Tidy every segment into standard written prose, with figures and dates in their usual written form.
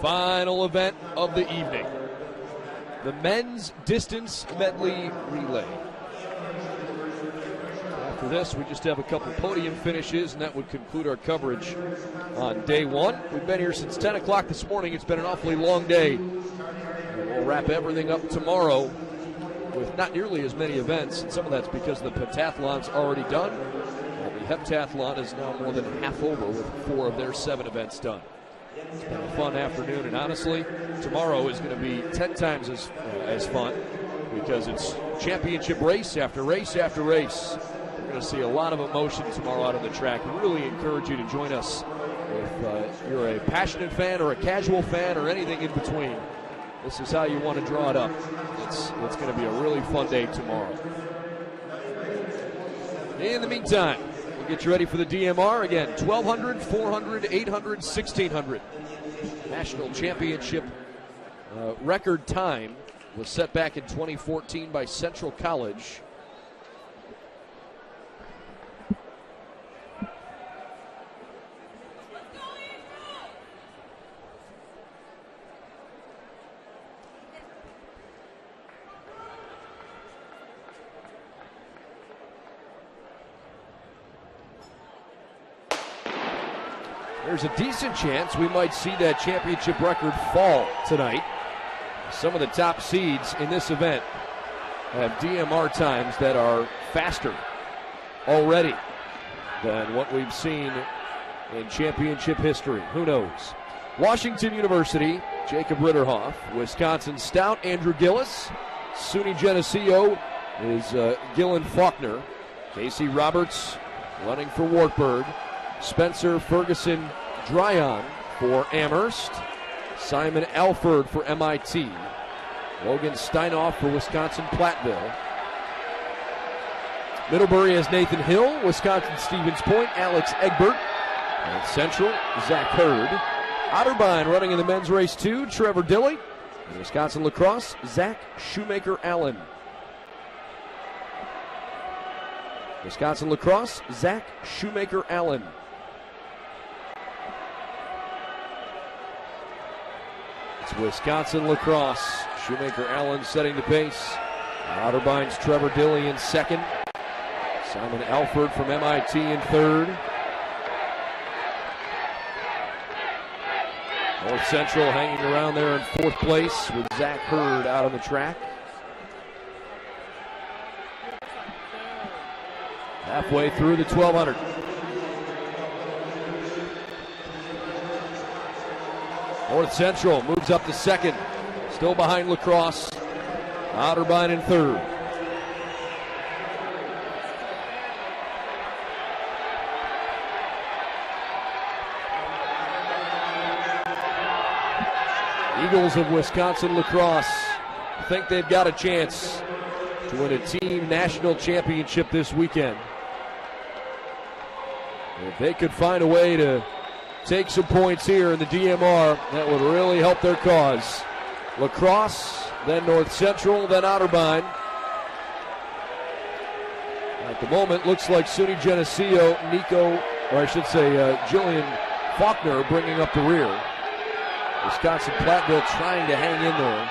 final event of the evening, the men's distance medley relay. After this, we just have a couple podium finishes, and that would conclude our coverage on day one. We've been here since 10 o'clock this morning. It's been an awfully long day. We'll wrap everything up tomorrow with not nearly as many events, and some of that's because the pentathlon's already done. The heptathlon is now more than half over with 4 of their 7 events done. It's been a fun afternoon, and honestly, tomorrow is going to be 10 times as fun because it's championship race after race after race. We're going to see a lot of emotion tomorrow out on the track. We really encourage you to join us if you're a passionate fan or a casual fan or anything in between. This is how you want to draw it up. It's going to be a really fun day tomorrow. In the meantime, we'll get you ready for the DMR again. 1,200, 400, 800, 1,600. National championship record time was set back in 2014 by Central College. There's a decent chance we might see that championship record fall tonight. Some of the top seeds in this event have DMR times that are faster already than what we've seen in championship history. Who knows? Washington University, Jacob Ritterhoff. Wisconsin Stout, Andrew Gillis. SUNY Geneseo is Gillen Faulkner. Casey Roberts running for Wartburg. Spencer Ferguson Dryon for Amherst. Simon Alford for MIT. Logan Steinoff for Wisconsin Platteville. Middlebury has Nathan Hill. Wisconsin Stevens Point, Alex Egbert. And Central, Zach Hurd. Otterbein running in the men's race too, Trevor Dilley. And Wisconsin Lacrosse, Zach Shoemaker-Allen. Wisconsin Lacrosse, Zach Shoemaker-Allen. It's Wisconsin Lacrosse. Shoemaker-Allen setting the pace. Otterbein's Trevor Dilley in second. Simon Alford from MIT in third. North Central hanging around there in fourth place with Zach Hurd out on the track. Halfway through the 1,200. North Central moves up to second. Still behind Lacrosse. Otterbein in third. Eagles of Wisconsin Lacrosse think they've got a chance to win a team national championship this weekend. If they could find a way to take some points here in the DMR, that would really help their cause. Lacrosse, then North Central, then Otterbein. At the moment, looks like SUNY Geneseo, Jillian Faulkner bringing up the rear. Wisconsin Platteville trying to hang in there.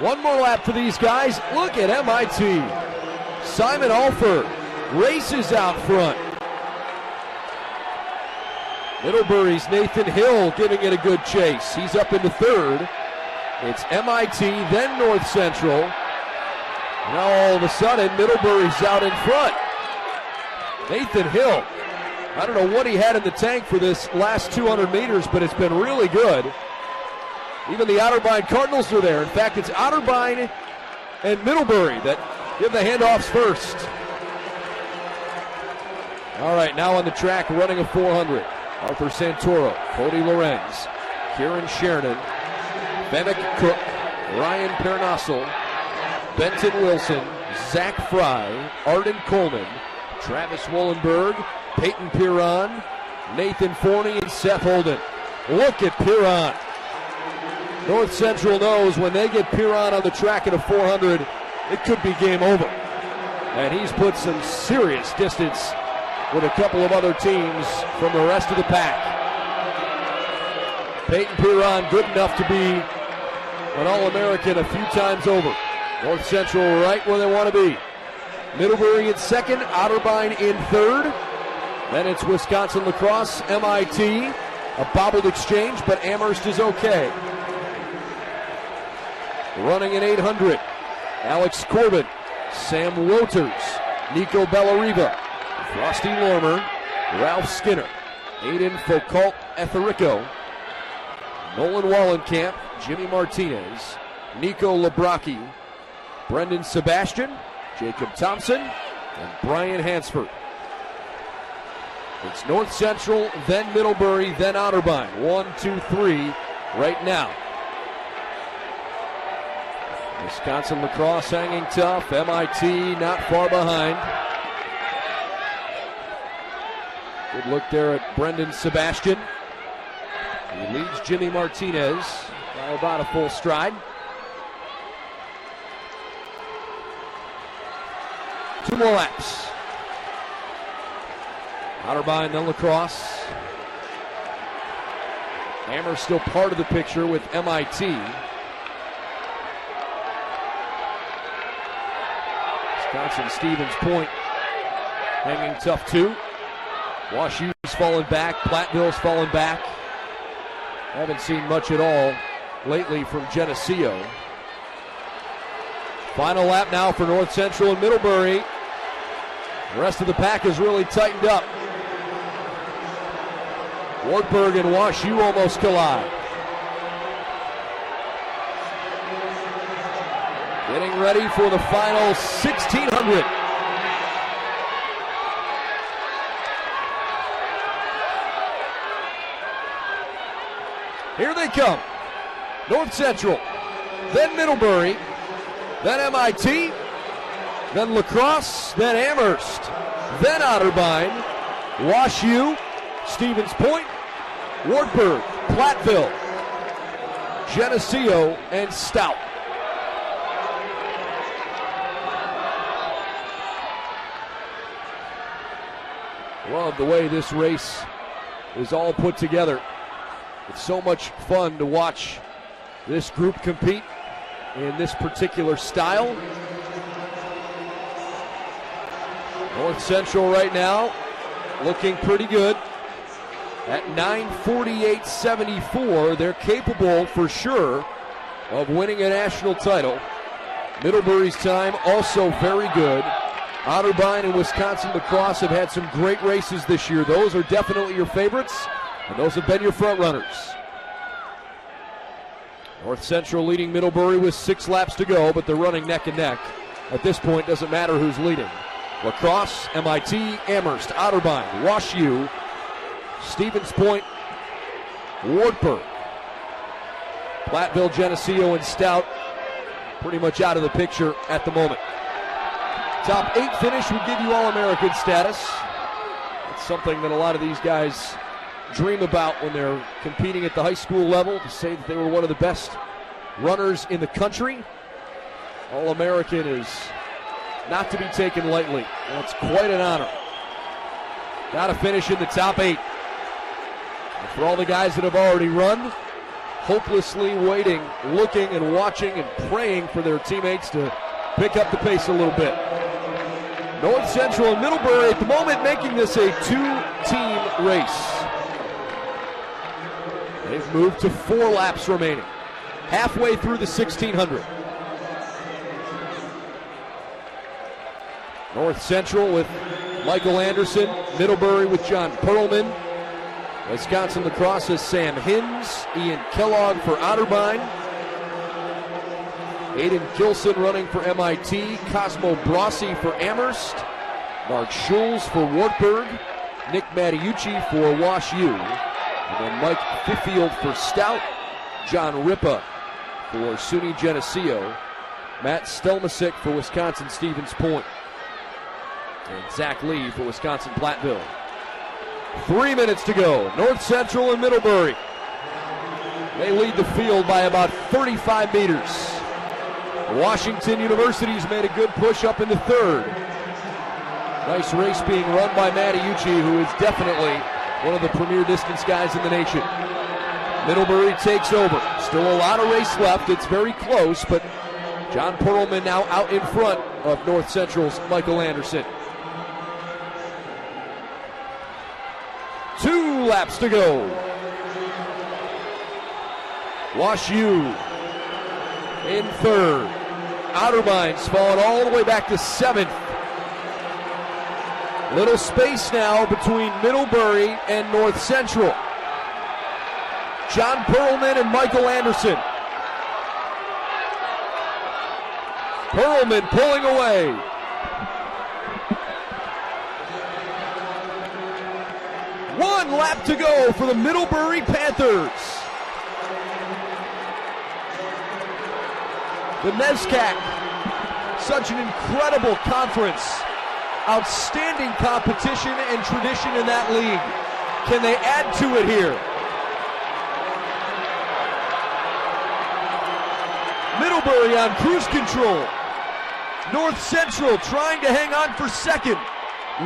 One more lap for these guys. Look at MIT. Simon Alford races out front. Middlebury's Nathan Hill giving it a good chase. He's up into third. It's MIT, then North Central. Now all of a sudden, Middlebury's out in front. Nathan Hill, I don't know what he had in the tank for this last 200 meters, but it's been really good. Even the Otterbein Cardinals are there. In fact, it's Otterbein and Middlebury that give the handoffs first. All right, now on the track, running a 400. Arthur Santoro, Cody Lorenz, Kieran Sheridan, Fennec Cook, Ryan Pernossel, Benton Wilson, Zach Fry, Arden Coleman, Travis Wollenberg, Peyton Piron, Nathan Forney, and Seth Holden. Look at Piron. North Central knows when they get Piron on the track at a 400, it could be game over. And he's put some serious distance with a couple of other teams from the rest of the pack. Peyton Piron good enough to be an All-American a few times over. North Central right where they want to be. Middlebury in second, Otterbein in third. Then it's Wisconsin lacrosse, MIT. A bobbled exchange, but Amherst is okay. Running in 800, Alex Corbin, Sam Woters, Nico Bellariva, Frosty Lormer, Ralph Skinner, Aiden Foucault Etherico, Nolan Wallenkamp, Jimmy Martinez, Nico Labrocki, Brendan Sebastian, Jacob Thompson, and Brian Hansford. It's North Central, then Middlebury, then Otterbein. 1, 2, 3 right now. Wisconsin lacrosse hanging tough. MIT not far behind. Good look there at Brendan Sebastian. He leads Jimmy Martinez by about a full stride. 2 more laps. Otterbein, then lacrosse. Amherst still part of the picture with MIT. Wisconsin Stevens Point hanging tough too. Wash U's fallen back. Platteville's fallen back. Haven't seen much at all lately from Geneseo. Final lap now for North Central and Middlebury. The rest of the pack is really tightened up. Wartburg and Wash U almost collide. Getting ready for the final 1600. Here they come. North Central, then Middlebury, then MIT, then lacrosse, then Amherst, then Otterbein, Wash U, Stevens Point, Wartburg, Platteville, Geneseo, and Stout. Love the way this race is all put together. It's so much fun to watch this group compete in this particular style. North Central right now looking pretty good. At 9:48.74, they're capable for sure of winning a national title. Middlebury's time also very good. Otterbein and Wisconsin lacrosse have had some great races this year. Those are definitely your favorites, and those have been your front runners. North Central leading Middlebury with 6 laps to go, but they're running neck and neck. At this point, doesn't matter who's leading. Lacrosse, MIT, Amherst, Otterbein, Wash U, Stevens Point, Wartburg, Platteville, Geneseo, and Stout pretty much out of the picture at the moment. Top 8 finish would give you All-American status. It's something that a lot of these guys dream about when they're competing at the high school level, to say that they were one of the best runners in the country. All-American is not to be taken lightly. That's quite an honor. Got to finish in the top 8. And for all the guys that have already run, hopelessly waiting, looking and watching and praying for their teammates to pick up the pace a little bit. North Central and Middlebury at the moment making this a 2-team race. They've moved to 4 laps remaining, halfway through the 1600. North Central with Michael Anderson, Middlebury with John Perlman, Wisconsin lacrosse has Sam Hinds, Ian Kellogg for Otterbein, Aiden Gilson running for MIT, Cosmo Brossi for Amherst, Mark Schulz for Wartburg, Nick Mattiucci for Wash U, and then Mike Fiffield for Stout, John Ripa for SUNY Geneseo, Matt Stelmasick for Wisconsin Stevens Point, and Zach Lee for Wisconsin Platteville. 3 minutes to go. North Central and Middlebury. They lead the field by about 35 meters. Washington University's made a good push up into third. Nice race being run by Mattiucci, who is definitely one of the premier distance guys in the nation. Middlebury takes over. Still a lot of race left. It's very close, but John Perlman now out in front of North Central's Michael Anderson. 2 laps to go. Wash U in third. Otterbeins falling all the way back to 7th. Little space now between Middlebury and North Central. John Perlman and Michael Anderson. Perlman pulling away. One lap to go for the Middlebury Panthers. The NESCAC, such an incredible conference. Outstanding competition and tradition in that league. Can they add to it here? Middlebury on cruise control. North Central trying to hang on for second.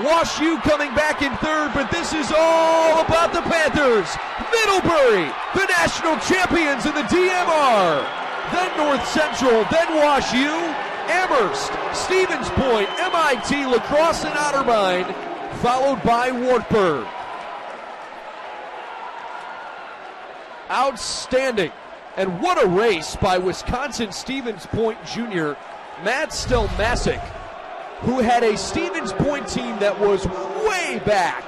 Wash U coming back in third, but this is all about the Panthers. Middlebury, the national champions in the DMR. Then North Central, then Wash U, Amherst, Stevens Point, MIT, La Crosse, and Otterbein, followed by Wartburg. Outstanding. And what a race by Wisconsin Stevens Point Jr. Matt Stelmasic, who had a Stevens Point team that was way back.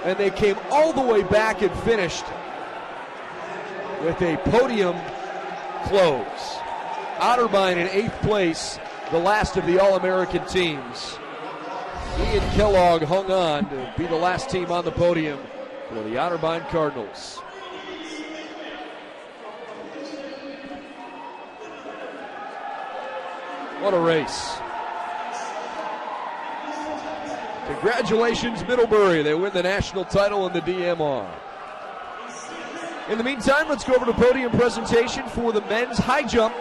And they came all the way back and finished with a podium close. Otterbein in 8th place, the last of the All-American teams. Ian Kellogg hung on to be the last team on the podium for the Otterbein Cardinals. What a race. Congratulations, Middlebury. They win the national title in the DMR. In the meantime, let's go over to podium presentation for the men's high jump